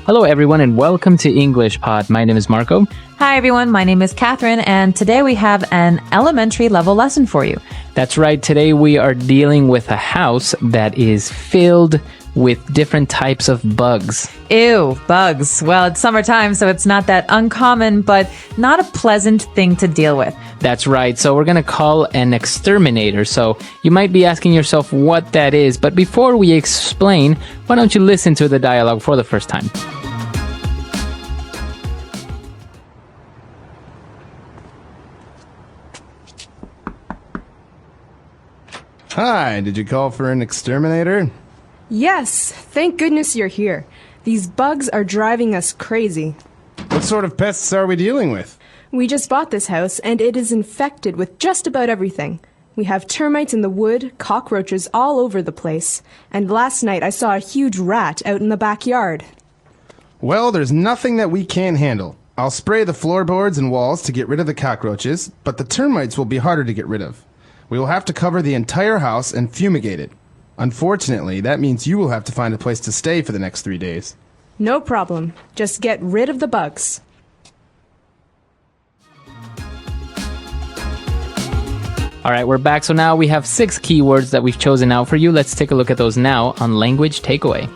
Hello, everyone, and welcome to English Pod. My name is Marco. Hi, everyone. My name is Catherine, and today we have an elementary level lesson for you. That's right. Today we are dealing with a house that is filled with different types of bugs. Ew, bugs. Well, it's summertime, so it's not that uncommon, but not a pleasant thing to deal with. That's right. So we're going to call an exterminator. So you might be asking yourself what that is. But before we explain, why don't you listen to the dialogue for the first time? Hi, did you call for an exterminator? Yes, thank goodness you're here. These bugs are driving us crazy. What sort of pests are we dealing with? We just bought this house, and it is infected with just about everything. We have termites in the wood, cockroaches all over the place, and last night I saw a huge rat out in the backyard. Well, there's nothing that we can't handle. I'll spray the floorboards and walls to get rid of the cockroaches, but the termites will be harder to get rid of. We will have to cover the entire house and fumigate it. Unfortunately, that means you will have to find a place to stay for the next 3 days. No problem. Just get rid of the bugs. All right, we're back. So now we have 6 keywords that we've chosen out for you. Let's take a look at those now on Language Takeaway.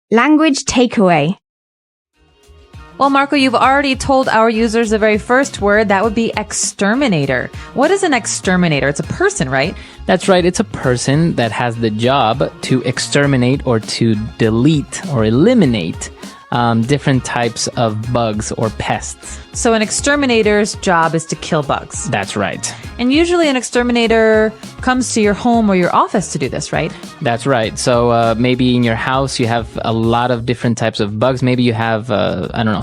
Language takeaway. Well, Marco, you've already told our users the very first word. That would be exterminator. What is an exterminator? It's a person, right? That's right. It's a person that has the job to exterminate or to delete or eliminate different types of bugs or pests. So an exterminator's job is to kill bugs. That's right. And usually an exterminator comes to your home or your office to do this, right? That's right. So maybe in your house you have a lot of different types of bugs. Maybe you have,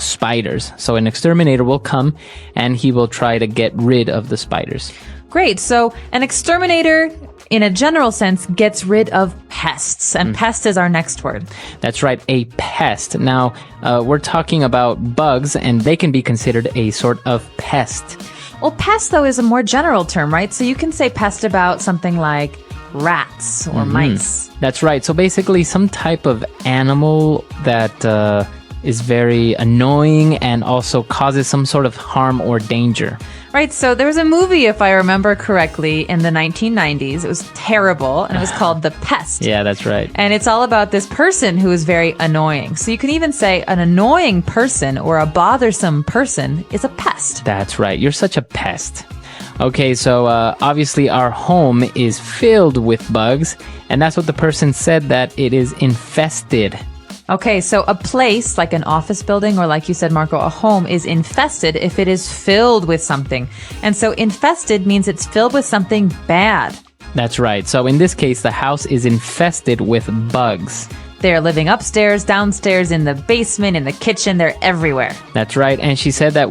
spiders. So an exterminator will come and he will try to get rid of the spiders. Great. So an exterminator, in a general sense, gets rid of pests. And pest is our next word. That's right, a pest. Now, we're talking about bugs, and they can be considered a sort of pest. Well, pest, though, is a more general term, right? So you can say pest about something like rats or mice. That's right. So basically, some type of animal that is very annoying and also causes some sort of harm or danger. Right, so there was a movie, if I remember correctly, in the 1990s. It was terrible, and it was called The Pest. Yeah, that's right. And it's all about this person who is very annoying. So you can even say an annoying person or a bothersome person is a pest. That's right. You're such a pest. Okay, so obviously our home is filled with bugs, and that's what the person said, that it is infested. Okay, so a place like an office building or, like you said, Marco, a home is infested if it is filled with something. And so infested means it's filled with something bad. That's right. So in this case, the house is infested with bugs. They're living upstairs, downstairs, in the basement, in the kitchen. They're everywhere. That's right. And she said that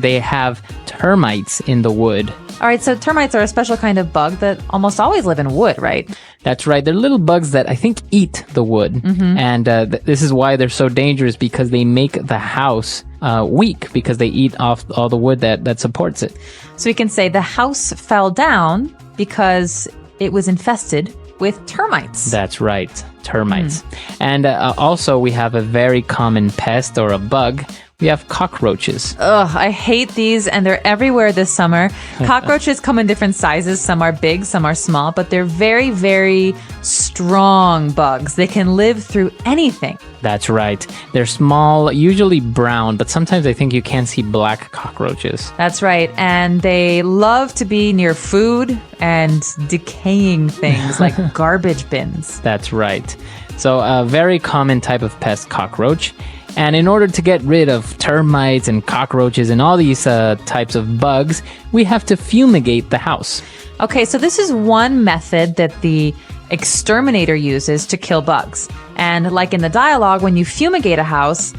they have termites in the wood. All right, so termites are a special kind of bug that almost always live in wood, right? That's right. They're little bugs that I think eat the wood. And this is why they're so dangerous, because they make the house weak, because they eat off all the wood that supports it. So we can say the house fell down because it was infested with termites. That's right. Termites. And also we have a very common pest or a bug. We have cockroaches. Ugh, I hate these, and they're everywhere this summer. Cockroaches come in different sizes. Some are big, some are small, but they're very, very strong bugs. They can live through anything. That's right. They're small, usually brown, but sometimes I think you can see black cockroaches. That's right. And they love to be near food and decaying things like garbage bins. That's right. So a very common type of pest, cockroach. And in order to get rid of termites and cockroaches and all these types of bugs, we have to fumigate the house. Okay, so this is one method that the exterminator uses to kill bugs. And like in the dialogue, when you fumigate a house,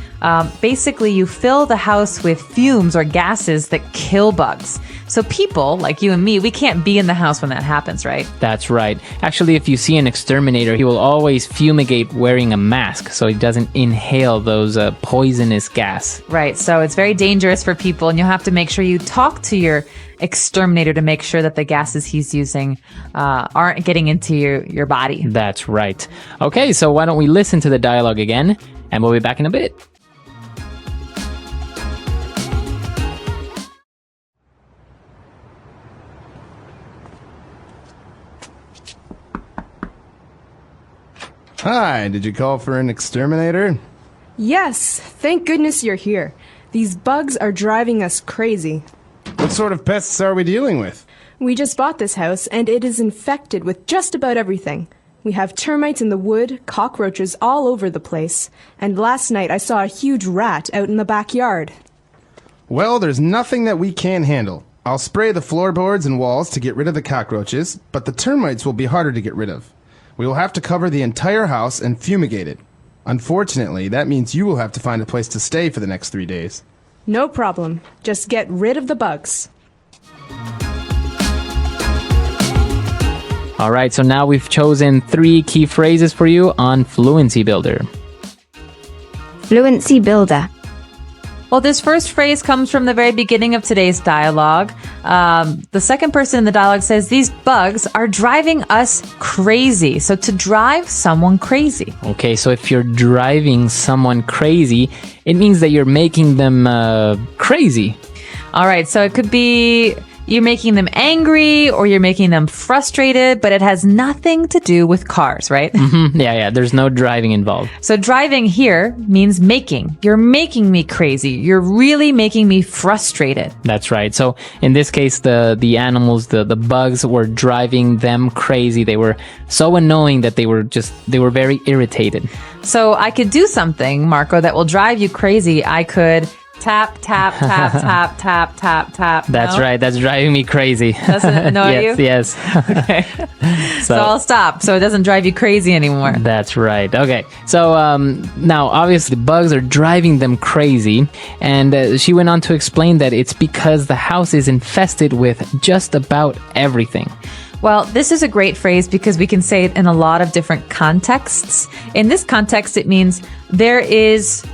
basically you fill the house with fumes or gases that kill bugs. So people, like you and me, we can't be in the house when that happens, right? That's right. Actually, if you see an exterminator, he will always fumigate wearing a mask so he doesn't inhale those poisonous gas. Right. So it's very dangerous for people, and you'll have to make sure you talk to your exterminator to make sure that the gases he's using aren't getting into your body. That's right. Okay, so why don't we listen to the dialogue again, and we'll be back in a bit. Hi, did you call for an exterminator? Yes, thank goodness you're here. These bugs are driving us crazy. What sort of pests are we dealing with? We just bought this house, and it is infected with just about everything. We have termites in the wood, cockroaches all over the place, and last night I saw a huge rat out in the backyard. Well, there's nothing that we can't handle. I'll spray the floorboards and walls to get rid of the cockroaches, but the termites will be harder to get rid of. We will have to cover the entire house and fumigate it. Unfortunately, that means you will have to find a place to stay for the next 3 days. No problem. Just get rid of the bugs. All right, so now we've chosen 3 key phrases for you on Fluency Builder. Fluency Builder. Well, this first phrase comes from the very beginning of today's dialogue. The second person in the dialogue says, these bugs are driving us crazy. So to drive someone crazy. Okay, so if you're driving someone crazy, it means that you're making them crazy. All right, so it could be you're making them angry or you're making them frustrated, but it has nothing to do with cars, right? Yeah, there's no driving involved. So driving here means making. You're making me crazy. You're really making me frustrated. That's right. So in this case, the animals, the bugs were driving them crazy. They were so annoying that they were very irritated. So I could do something, Marco, that will drive you crazy. I could tap, tap, tap, tap, tap, tap, tap. That's right. That's driving me crazy. Does it annoy you? Yes. Okay. So I'll stop so it doesn't drive you crazy anymore. That's right. Okay. So now, obviously, bugs are driving them crazy. And she went on to explain that it's because the house is infested with just about everything. Well, this is a great phrase because we can say it in a lot of different contexts. In this context, it means there is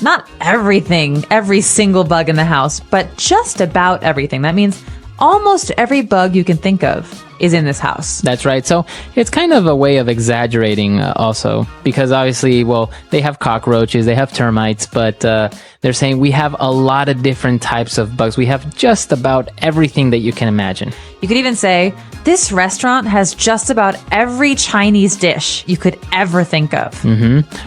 not everything, every single bug in the house, but just about everything. That means almost every bug you can think of is in this house. That's right. So it's kind of a way of exaggerating also, because obviously, well, they have cockroaches, they have termites, but they're saying we have a lot of different types of bugs. We have just about everything that you can imagine. You could even say, this restaurant has just about every Chinese dish you could ever think of.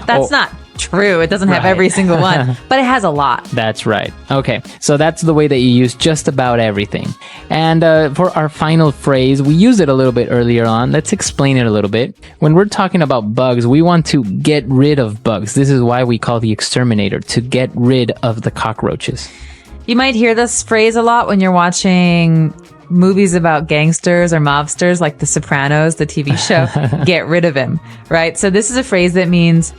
That's not true. It doesn't have every single one, but it has a lot. That's right. Okay. So that's the way that you use just about everything. And for our final phrase, we used it a little bit earlier on. Let's explain it a little bit. When we're talking about bugs, we want to get rid of bugs. This is why we call the exterminator, to get rid of the cockroaches. You might hear this phrase a lot when you're watching movies about gangsters or mobsters like The Sopranos, the TV show. Get rid of him, right? So this is a phrase that means,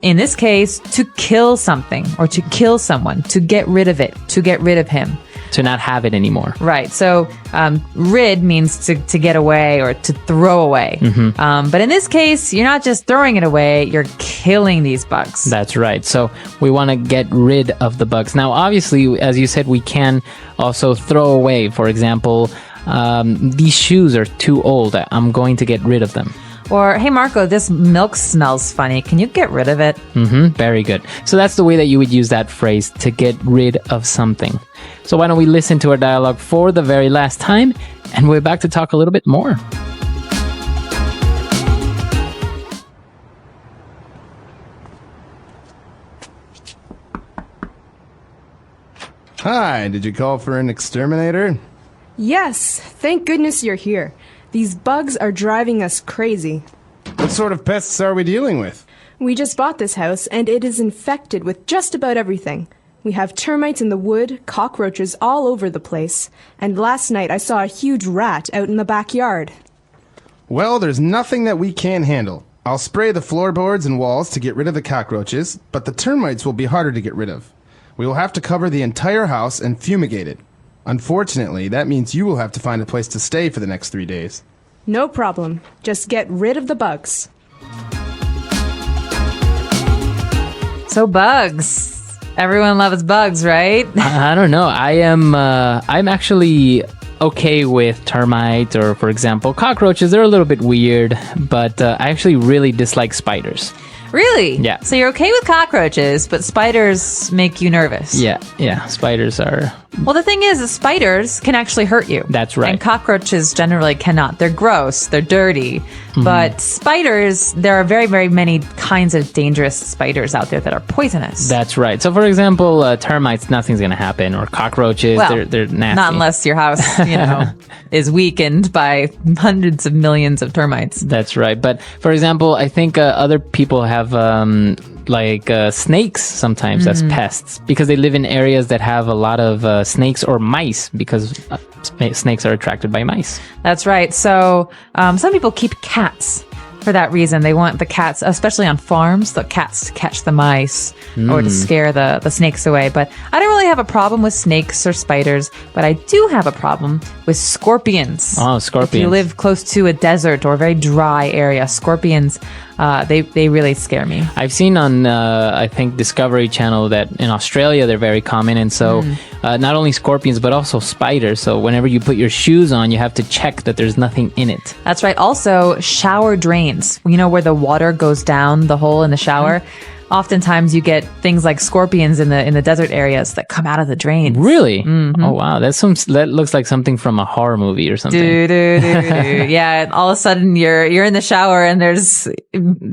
in this case, to kill something or to kill someone, to get rid of it, to get rid of him. To not have it anymore. Right. So rid means to get away or to throw away. But in this case, you're not just throwing it away, you're killing these bugs. That's right. So we want to get rid of the bugs. Now, obviously, as you said, we can also throw away. For example, these shoes are too old. I'm going to get rid of them. Or, hey, Marco, this milk smells funny. Can you get rid of it? Very good. So that's the way that you would use that phrase, to get rid of something. So why don't we listen to our dialogue for the very last time, and we're back to talk a little bit more. Hi, did you call for an exterminator? Yes, thank goodness you're here. These bugs are driving us crazy. What sort of pests are we dealing with? We just bought this house, and it is infected with just about everything. We have termites in the wood, cockroaches all over the place, and last night I saw a huge rat out in the backyard. Well, there's nothing that we can't handle. I'll spray the floorboards and walls to get rid of the cockroaches, but the termites will be harder to get rid of. We will have to cover the entire house and fumigate it. Unfortunately, that means you will have to find a place to stay for the next 3 days. No problem. Just get rid of the bugs. So bugs. Everyone loves bugs, right? I don't know. I'm actually okay with termites or, for example, cockroaches. They're a little bit weird, but I actually really dislike spiders. Really? Yeah. So you're okay with cockroaches, but spiders make you nervous. Yeah. Spiders are... Well, the thing is, the spiders can actually hurt you. That's right. And cockroaches generally cannot. They're gross. They're dirty. But spiders, there are very, very many kinds of dangerous spiders out there that are poisonous. That's right. So, for example, termites, nothing's going to happen. Or cockroaches, Well, they're nasty. not unless your house, is weakened by hundreds of millions of termites. That's right. But, for example, I think other people have snakes sometimes as pests because they live in areas that have a lot of snakes or mice because snakes are attracted by mice. That's right. So some people keep cats for that reason. They want the cats, especially on farms, the cats to catch the mice or to scare the snakes away. But I don't really have a problem with snakes or spiders, but I do have a problem with scorpions. Oh, scorpions. If you live close to a desert or a very dry area, scorpions, they really scare me. I've seen on, I think, Discovery Channel that in Australia they're very common. And so not only scorpions, but also spiders. So whenever you put your shoes on, you have to check that there's nothing in it. That's right. Also, shower drains, where the water goes down the hole in the shower. Oftentimes you get things like scorpions in the desert areas that come out of the drains. Really? Oh, wow. That looks like something from a horror movie or something. Yeah, and all of a sudden you're in the shower and there's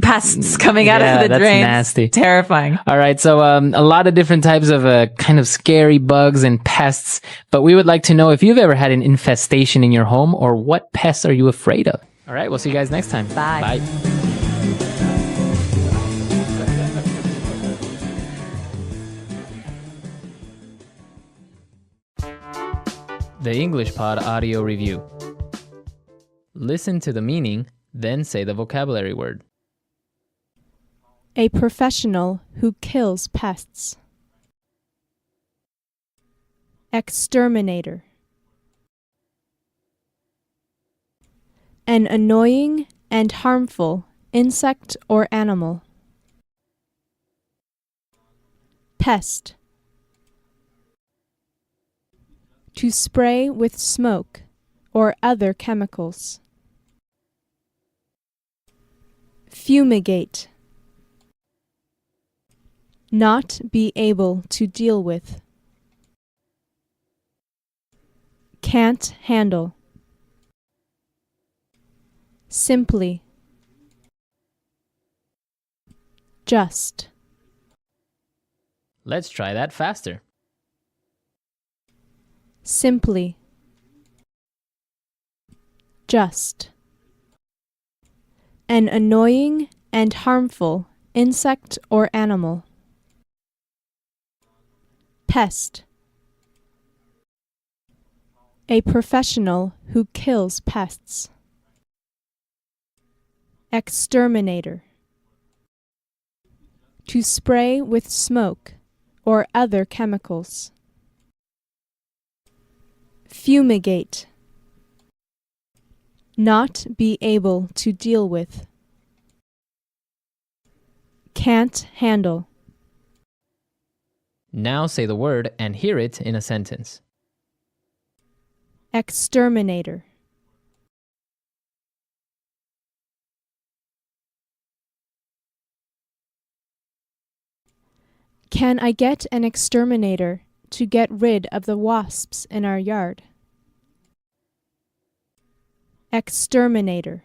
pests coming out of the that's drains. nasty. Terrifying. All right. So a lot of different types of kind of scary bugs and pests. But we would like to know if you've ever had an infestation in your home or what pests are you afraid of? All right. We'll see you guys next time. Bye. Bye. The English Pod Audio Review. Listen to the meaning, then say the vocabulary word. A professional who kills pests. Exterminator. An annoying and harmful insect or animal. Pest. To spray with smoke or other chemicals. Fumigate. Not be able to deal with. Can't handle. Simply. Just. Let's try that faster. Simply. Just. An annoying and harmful insect or animal. Pest. A professional who kills pests. Exterminator. To spray with smoke or other chemicals. Fumigate. Not be able to deal with. Can't handle. Now say the word and hear it in a sentence. Exterminator. Can I get an exterminator to get rid of the wasps in our yard? Exterminator.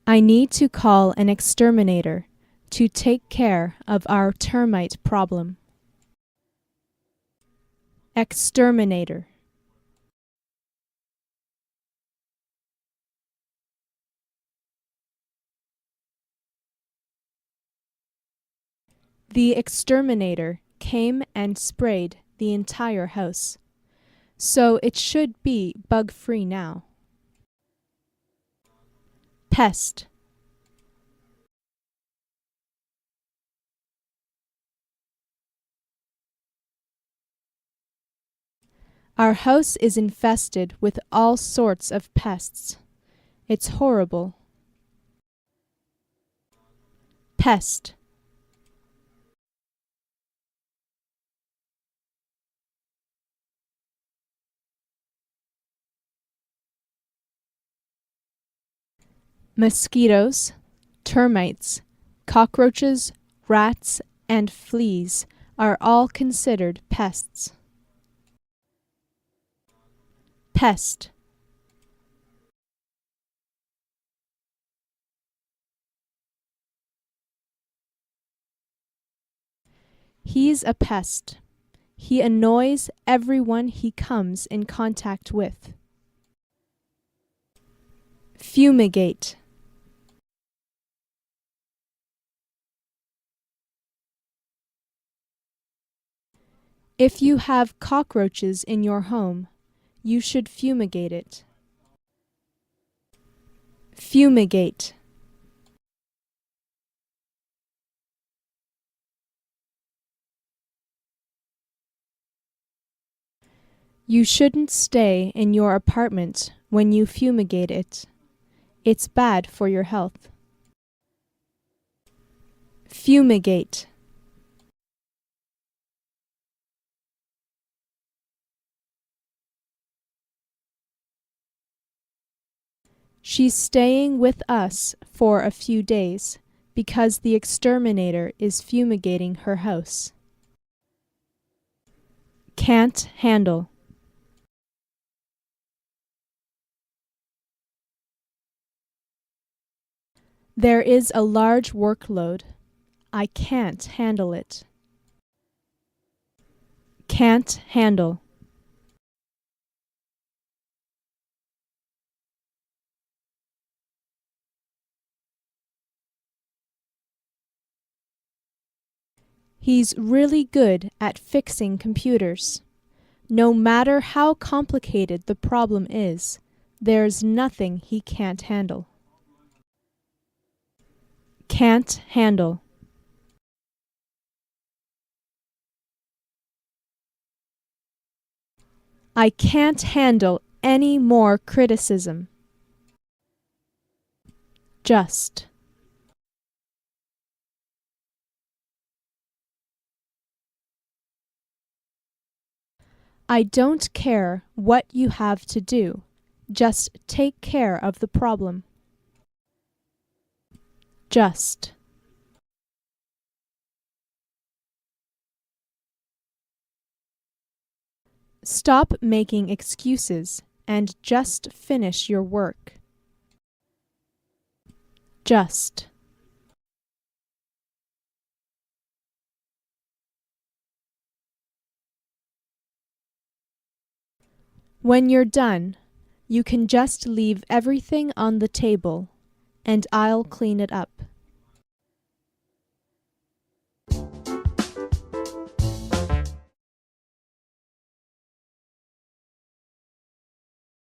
I need to call an exterminator to take care of our termite problem. Exterminator. The exterminator came and sprayed the entire house, so it should be bug-free now. Pest. Our house is infested with all sorts of pests. It's horrible. Pest. Mosquitoes, termites, cockroaches, rats, and fleas are all considered pests. Pest. He's a pest. He annoys everyone he comes in contact with. Fumigate. If you have cockroaches in your home, you should fumigate it. Fumigate. You shouldn't stay in your apartment when you fumigate it. It's bad for your health. Fumigate. She's staying with us for a few days because the exterminator is fumigating her house. Can't handle. There is a large workload. I can't handle it. Can't handle. He's really good at fixing computers. No matter how complicated the problem is, there's nothing he can't handle. Can't handle. I can't handle any more criticism. Just. I don't care what you have to do. Just take care of the problem. Just. Stop making excuses and just finish your work. Just. When you're done, you can just leave everything on the table, and I'll clean it up.